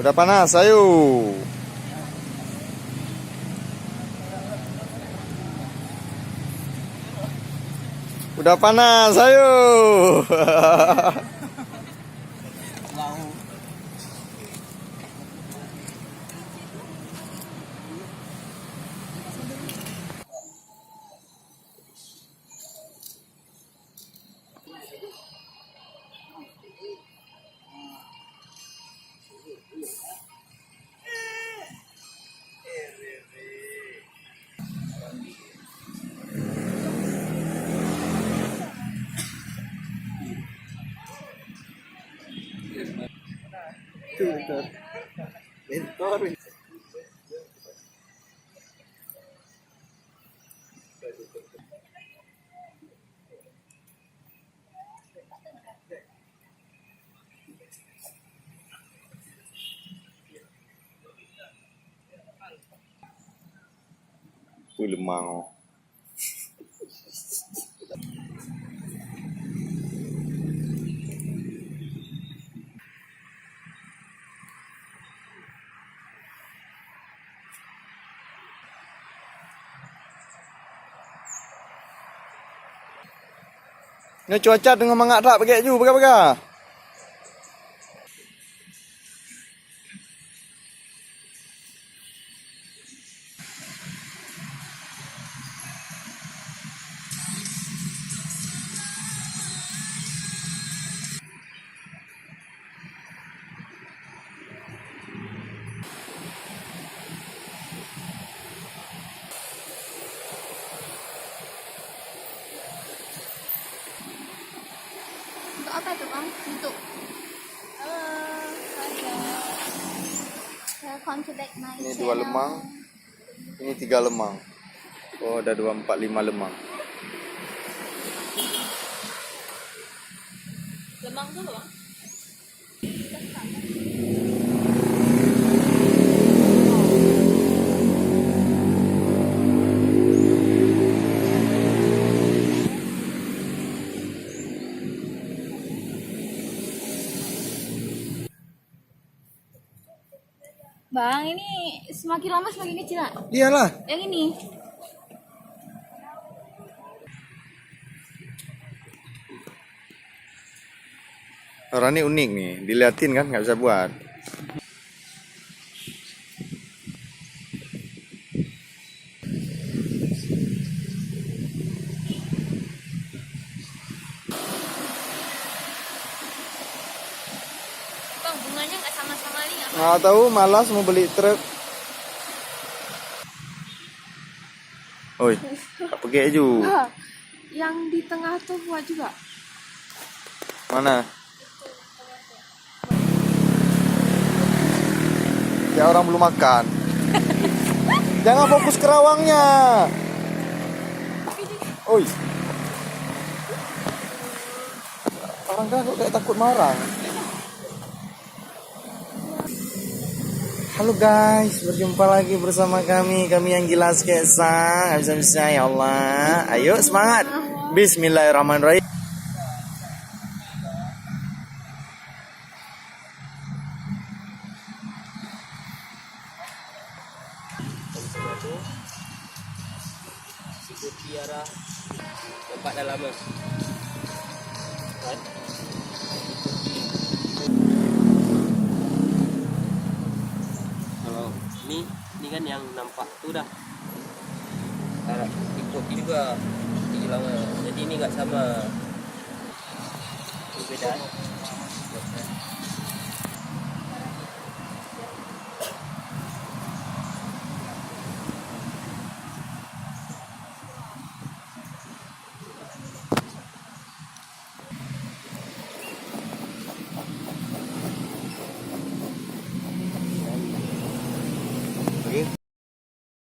Udah panas, ayo. Udah panas, ayo. Bentor. Tuh lemang. Ini cuaca dengan mangak tak pakai ju baga-baga. Untuk apa tuh bang? Untuk welcome to back my Ini channel. 2 lemang. Ini 3 lemang. Oh, ada 2, 4, 5 lemang. Lemang tuh bang? Bang, ini semakin lama semakin kecil lah. Iyalah. Yang ini. Orang ini unik nih, diliatin kan nggak bisa buat. Bang, bunganya nggak sama-sama nih nggak? Nggak tahu, malas mau beli truk. Oi, tak pakai ju. Yang di tengah tuh buat juga. Mana? Ya orang belum makan. Jangan fokus ke rawangnya. Oi. Orang kan kok kayak takut marah. Halo guys, berjumpa lagi bersama kami yang gila sketsa. Bisa ya Allah. Ayo semangat. Bismillahirrahmanirrahim. Sikut tiara tempat dah lama kan? Kalau ini kan yang nampak tu dah ikut ini juga tinggi lama, jadi ini nggak sama, berbeda.